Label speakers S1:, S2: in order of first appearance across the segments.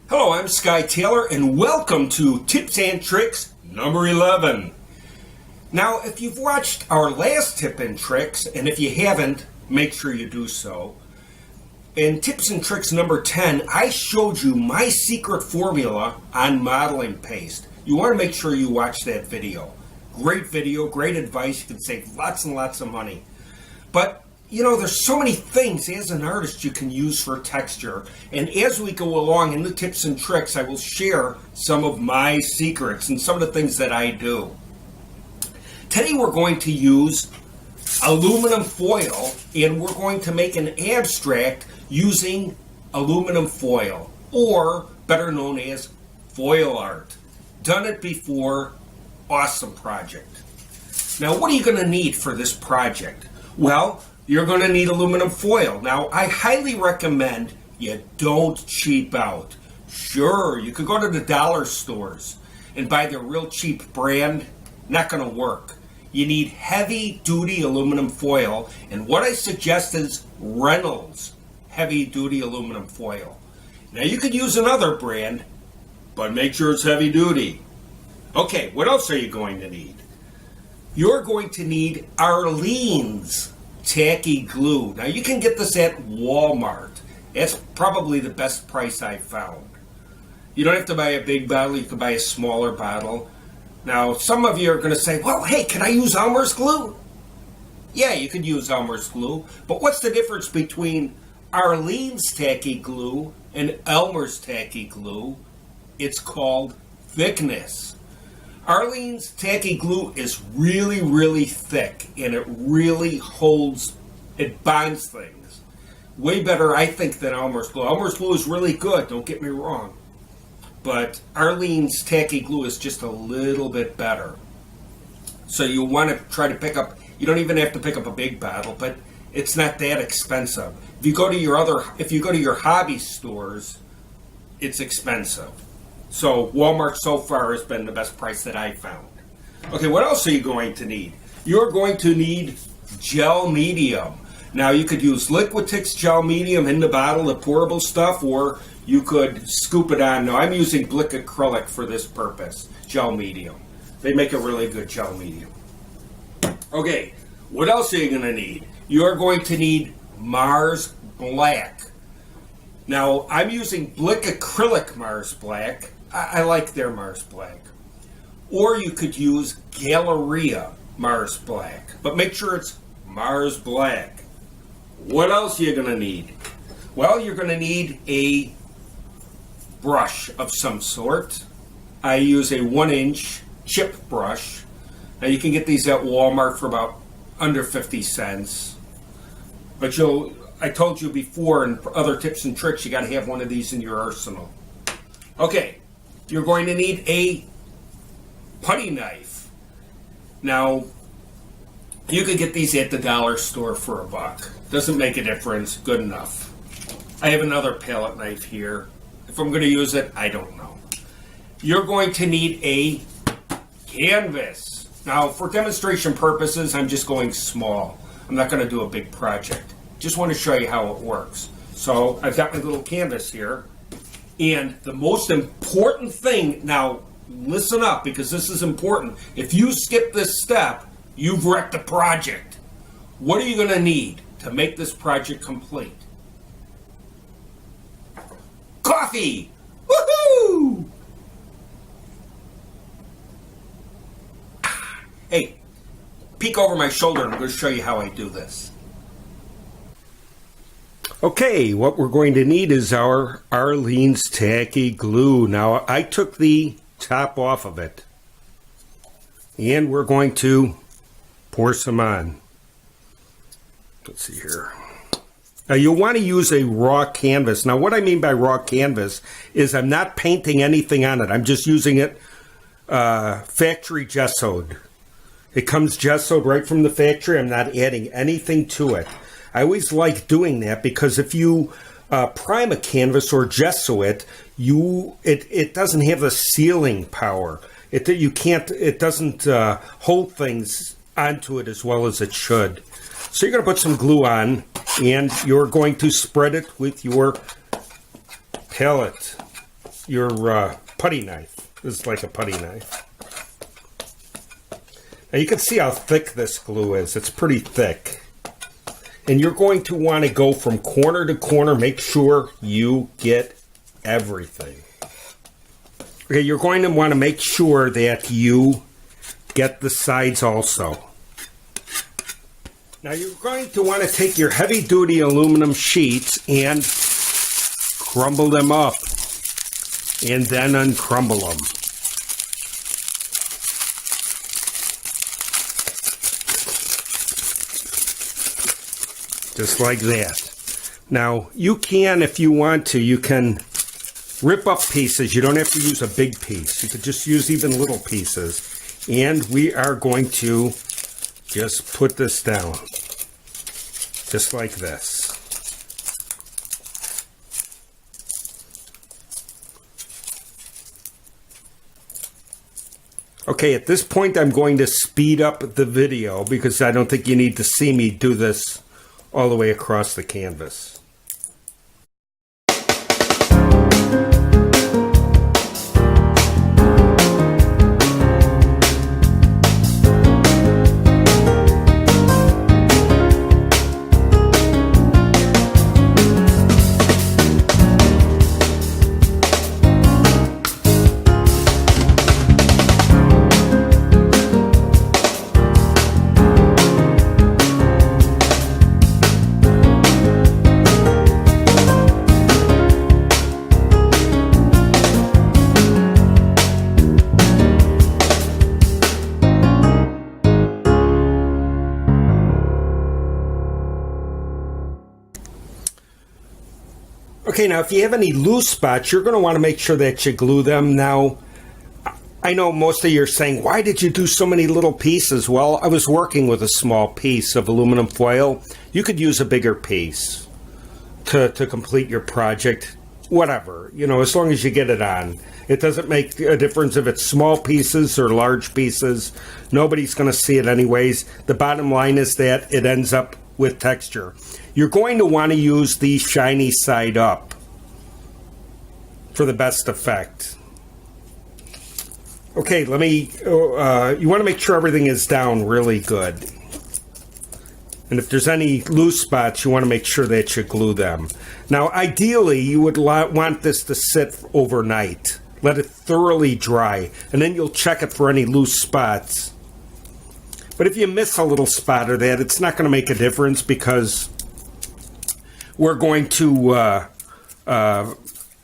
S1: Hello, I'm Skye Taylor, and welcome to Tips and Tricks number 11. Now, if you've watched our last tip and tricks, and if you haven't, make sure you do so. In Tips and Tricks number 10, I showed you my secret formula on modeling paste. You want to make sure you watch that video. Great video, great advice. You can save lots and lots of money. But you know, there's so many things as an artist you can use for texture. And as we go along in the tips and tricks, I will share some of my secrets and some of the things that I do. Today we're going to use aluminum foil, and we're going to make an abstract using aluminum foil, or better known as foil art. Done it before, awesome project. Now, what are you going to need for this project? Well, you're going to need aluminum foil. Now, I highly recommend you don't cheap out. Sure, you could go to the dollar stores and buy the real cheap brand. Not going to work. You need heavy-duty aluminum foil, and what I suggest is Reynolds heavy-duty aluminum foil. Now, you could use another brand, but make sure it's heavy-duty. Okay, what else are you going to need? You're going to need Arlene's tacky glue. Now, you can get this at Walmart. That's probably the best price I've found. You don't have to buy a big bottle. You can buy a smaller bottle. Now, some of you are going to say, well, hey, can I use Elmer's glue? Yeah, you could use Elmer's glue. But what's the difference between Arlene's tacky glue and Elmer's tacky glue? It's called thickness. Arlene's tacky glue is really, really thick, and it really holds, it bonds things. Way better, I think, than Elmer's glue. Elmer's glue is really good, don't get me wrong. But Arlene's tacky glue is just a little bit better. So you want to try to pick up, you don't even have to pick up a big bottle, but it's not that expensive. If you go to your hobby stores, it's expensive. So Walmart so far has been the best price that I found. Okay, what else are you going to need? You're going to need gel medium. Now, you could use Liquitex gel medium in the bottle, the pourable stuff, or you could scoop it on. Now, I'm using Blick acrylic for this purpose, gel medium. They make a really good gel medium. Okay, what else are you going to need? You're going to need Mars Black. Now, I'm using Blick acrylic Mars Black. I like their Mars Black. Or you could use Galleria Mars Black. But make sure it's Mars Black. What else are you going to need? Well, you're going to need a brush of some sort. I use a 1-inch chip brush. Now, you can get these at Walmart for about under 50 cents. But I told you before in other tips and tricks, you got to have one of these in your arsenal. Okay, you're going to need a putty knife. Now, you could get these at the dollar store for $1. Doesn't make a difference. Good enough. I have another palette knife here. If I'm going to use it, I don't know. You're going to need a canvas. Now, for demonstration purposes, I'm just going small. I'm not going to do a big project. Just want to show you how it works. So I've got my little canvas here. And the most important thing, now listen up because this is important. If you skip this step, you've wrecked the project. What are you going to need to make this project complete? Coffee! Woohoo! Hey, peek over my shoulder and I'm going to show you how I do this. Okay, what we're going to need is our Arlene's tacky glue. Now, I took the top off of it, and we're going to pour some on. Let's see here. Now, you'll want to use a raw canvas. Now, what I mean by raw canvas is I'm not painting anything on it. I'm just using it factory gessoed. It comes gessoed right from the factory. I'm not adding anything to it. I always like doing that because if you prime a canvas or gesso it, it doesn't have the sealing power. It doesn't hold things onto it as well as it should. So you're going to put some glue on, and you're going to spread it with your palette. your putty knife. This is like a putty knife. Now you can see how thick this glue is. It's pretty thick. And you're going to want to go from corner to corner. Make sure you get everything. Okay, you're going to want to make sure that you get the sides also. Now you're going to want to take your heavy-duty aluminum sheets and crumble them up. And then uncrumble them. Just like that. Now, you can, if you want to, you can rip up pieces. You don't have to use a big piece. You could just use even little pieces. And we are going to just put this down. Just like this. Okay, at this point I'm going to speed up the video because I don't think you need to see me do this all the way across the canvas. Okay, now if you have any loose spots, you're going to want to make sure that you glue them. Now, I know most of you are saying, why did you do so many little pieces? Well, I was working with a small piece of aluminum foil. You could use a bigger piece to complete your project. Whatever, you know, as long as you get it on. It doesn't make a difference if it's small pieces or large pieces. Nobody's going to see it anyways. The bottom line is that it ends up with texture. You're going to want to use the shiny side up for the best effect. Okay, let me, you want to make sure everything is down really good. And if there's any loose spots, you want to make sure that you glue them. Now, ideally, you would want this to sit overnight. Let it thoroughly dry, and then you'll check it for any loose spots. But if you miss a little spot or that, it's not going to make a difference because we're going to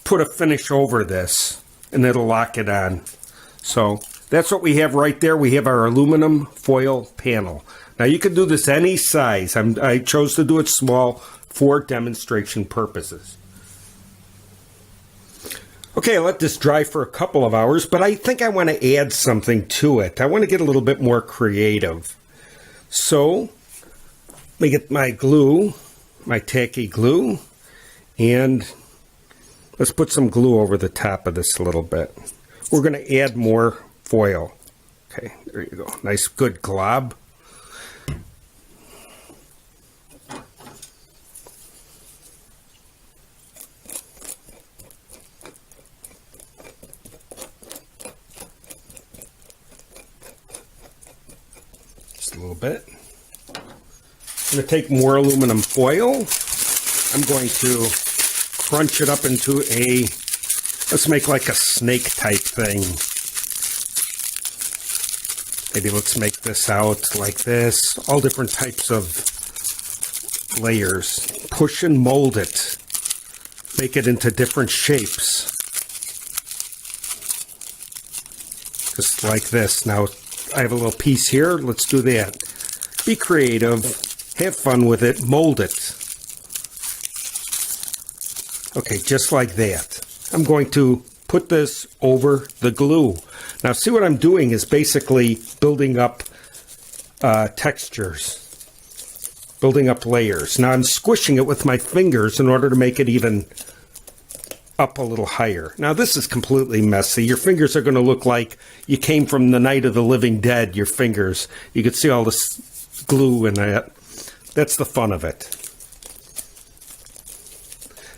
S1: put a finish over this, and it'll lock it on. So that's what we have right there. We have our aluminum foil panel. Now you can do this any size. I chose to do it small for demonstration purposes. Okay, I'll let this dry for a couple of hours, but I think I want to add something to it. I want to get a little bit more creative. So, let me get my glue, my tacky glue, and let's put some glue over the top of this a little bit. We're going to add more foil. Okay, there you go. Nice, good glob. A little bit. I'm going to take more aluminum foil. I'm going to crunch it up into a, let's make like a snake type thing. Maybe let's make this out like this. All different types of layers. Push and mold it. Make it into different shapes. Just like this. Now, I have a little piece here. Let's do that. Be creative. Have fun with it. Mold it. Okay, just like that. I'm going to put this over the glue. Now, see what I'm doing is basically building up textures. Building up layers. Now, I'm squishing it with my fingers in order to make it even up a little higher. Now, this is completely messy. Your fingers are going to look like you came from the Night of the Living Dead, your fingers. You can see all this glue in that. That's the fun of it.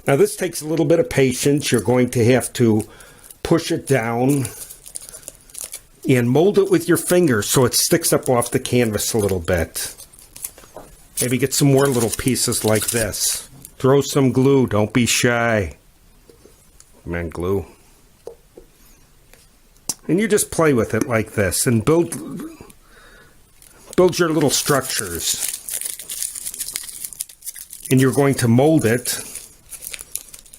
S1: Now, this takes a little bit of patience. You're going to have to push it down and mold it with your fingers so it sticks up off the canvas a little bit. Maybe get some more little pieces like this. Throw some glue. Don't be shy. Come on, glue. And you just play with it like this and build your little structures. And you're going to mold it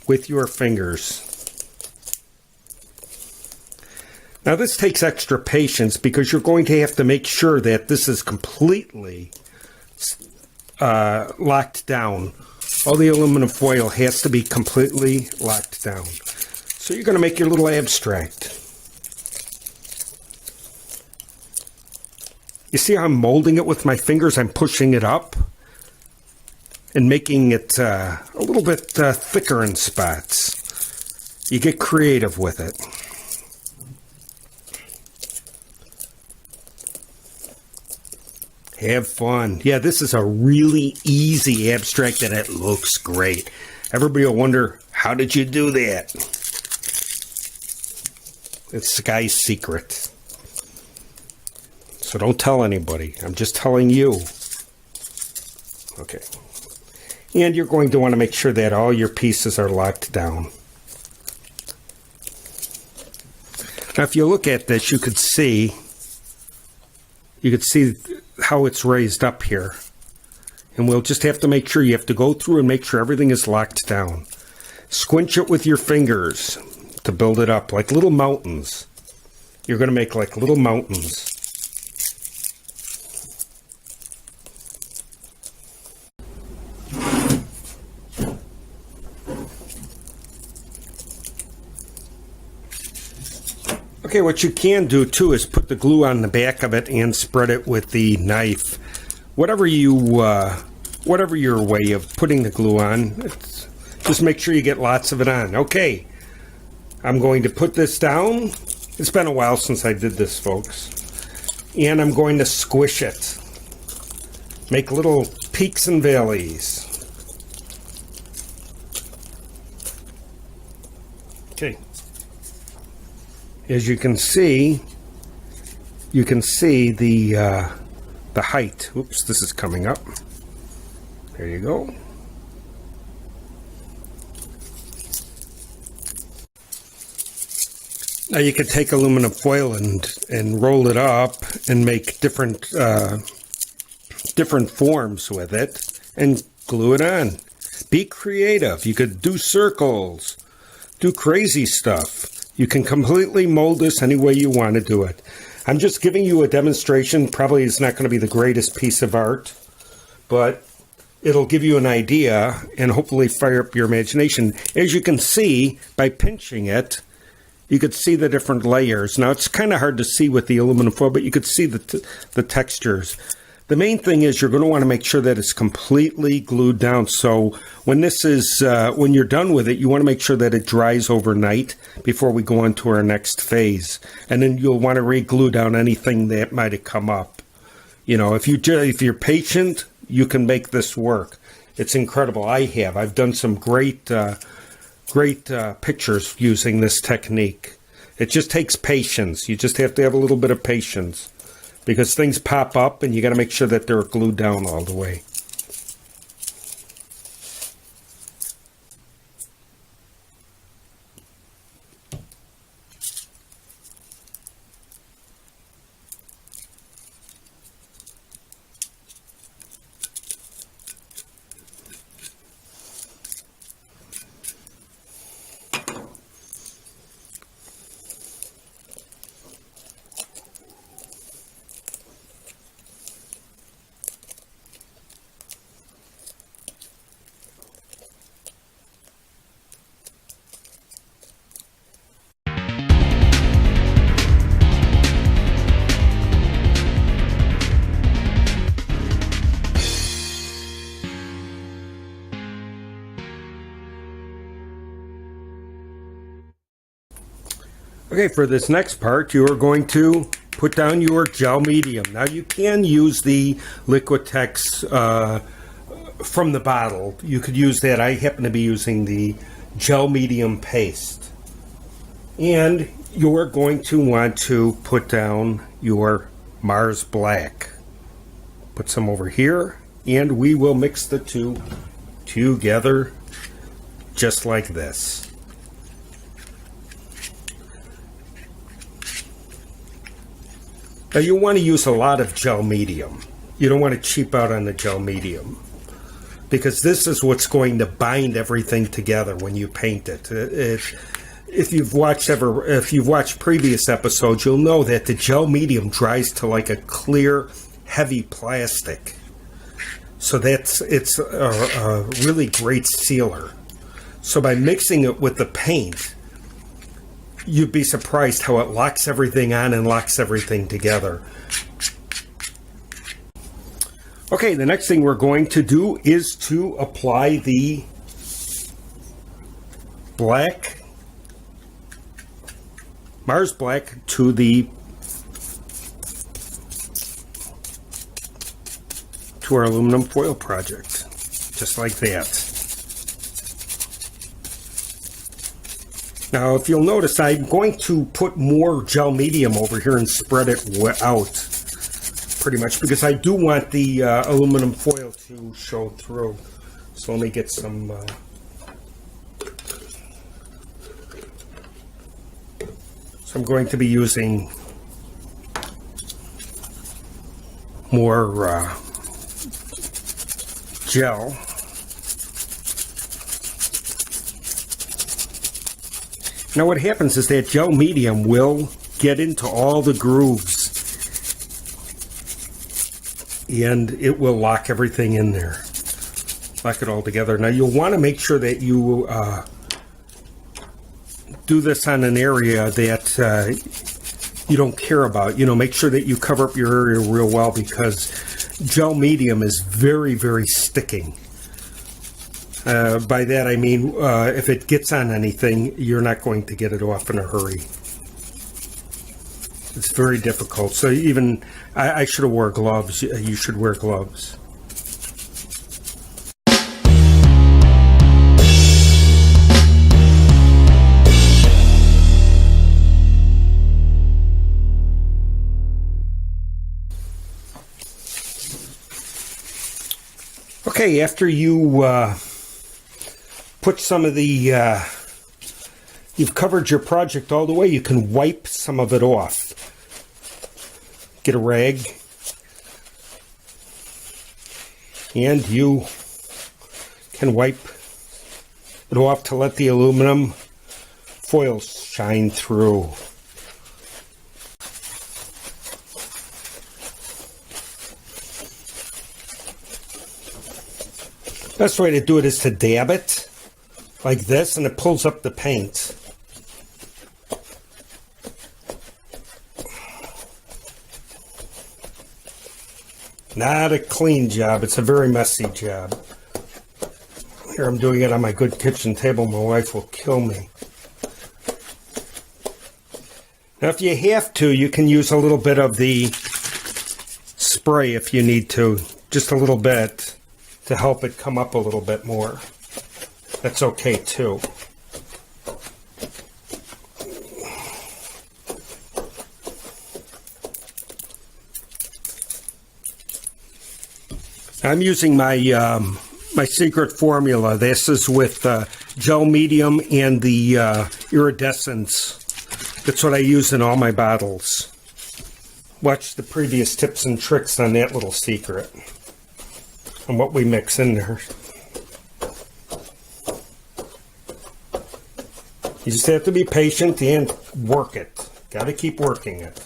S1: with your fingers. Now this takes extra patience because you're going to have to make sure that this is completely locked down. All the aluminum foil has to be completely locked down. So you're going to make your little abstract. You see how I'm molding it with my fingers? I'm pushing it up and making it a little bit thicker in spots. You get creative with it. Have fun. Yeah, this is a really easy abstract and it looks great. Everybody will wonder, how did you do that? It's Skye's secret. So don't tell anybody. I'm just telling you. Okay. And you're going to want to make sure that all your pieces are locked down. Now if you look at this, you could see how it's raised up here. And we'll just have to make sure you have to go through and make sure everything is locked down. Squinch it with your fingers to build it up like little mountains. You're going to make like little mountains. Okay, what you can do too is put the glue on the back of it and spread it with the knife. Whatever your way of putting the glue on, just make sure you get lots of it on. Okay, I'm going to put this down. It's been a while since I did this, folks. And I'm going to squish it. Make little peaks and valleys. Okay. As you can see the height. Oops, this is coming up. There you go. Now you could take aluminum foil and roll it up and make different forms with it and glue it on. Be creative. You could do circles, do crazy stuff. You can completely mold this any way you want to do it. I'm just giving you a demonstration. Probably it's not going to be the greatest piece of art, but it'll give you an idea and hopefully fire up your imagination. As you can see, by pinching it, you could see the different layers. Now, it's kind of hard to see with the aluminum foil, but you could see the textures. The main thing is you're going to want to make sure that it's completely glued down. So when when you're done with it, you want to make sure that it dries overnight before we go on to our next phase. And then you'll want to re-glue down anything that might have come up. You know, if you're patient, you can make this work. It's incredible. I've done some great pictures using this technique. It just takes patience. You just have to have a little bit of patience, because things pop up and you got to make sure that they're glued down all the way. Okay, for this next part, you are going to put down your gel medium. Now, you can use the Liquitex from the bottle. You could use that. I happen to be using the gel medium paste. And you're going to want to put down your Mars Black. Put some over here, and we will mix the two together just like this. Now you want to use a lot of gel medium. You don't want to cheap out on the gel medium, because this is what's going to bind everything together when you paint it. If you've watched previous episodes, you'll know that the gel medium dries to like a clear, heavy plastic. So it's a really great sealer. So by mixing it with the paint, you'd be surprised how it locks everything on and locks everything together. Okay, the next thing we're going to do is to apply the black, Mars Black, to our aluminum foil project, just like that. Now, if you'll notice, I'm going to put more gel medium over here and spread it out, pretty much, because I do want the aluminum foil to show through. So let me get some so I'm going to be using more gel. Now what happens is that gel medium will get into all the grooves and it will lock everything in there, lock it all together. Now you'll want to make sure that you do this on an area that you don't care about. You know, make sure that you cover up your area real well, because gel medium is very, very sticking. By that I mean if it gets on anything, you're not going to get it off in a hurry. It's very difficult. So even I should have wore gloves. You should wear gloves. Okay, after you put some of the, you've covered your project all the way, you can wipe some of it off. Get a rag, and you can wipe it off to let the aluminum foil shine through. Best way to do it is to dab it like this, and it pulls up the paint. Not a clean job. It's a very messy job. Here I'm doing it on my good kitchen table. My wife will kill me. Now if you have to, you can use a little bit of the spray if you need to. Just a little bit to help it come up a little bit more. That's okay too. I'm using my my secret formula. This is with gel medium and the iridescence. That's what I use in all my bottles. Watch the previous tips and tricks on that little secret and what we mix in there. You just have to be patient and work it. Got to keep working it.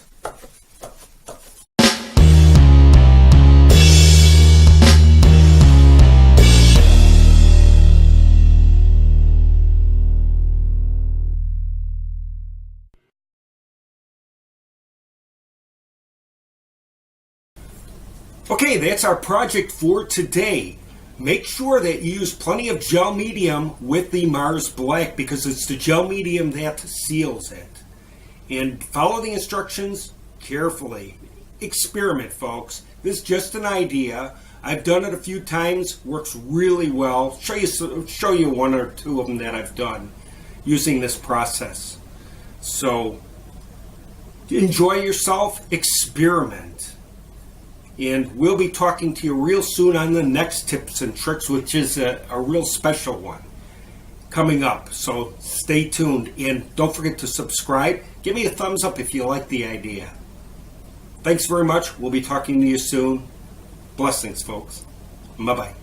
S1: Okay, that's our project for today. Make sure that you use plenty of gel medium with the Mars Black, because it's the gel medium that seals it. And follow the instructions carefully. Experiment, folks. This is just an idea. I've done it a few times. Works really well. Show you one or two of them that I've done using this process. So enjoy yourself, experiment. And we'll be talking to you real soon on the next tips and tricks, which is a real special one coming up. So stay tuned and don't forget to subscribe. Give me a thumbs up if you like the idea. Thanks very much. We'll be talking to you soon. Blessings, folks. Bye-bye.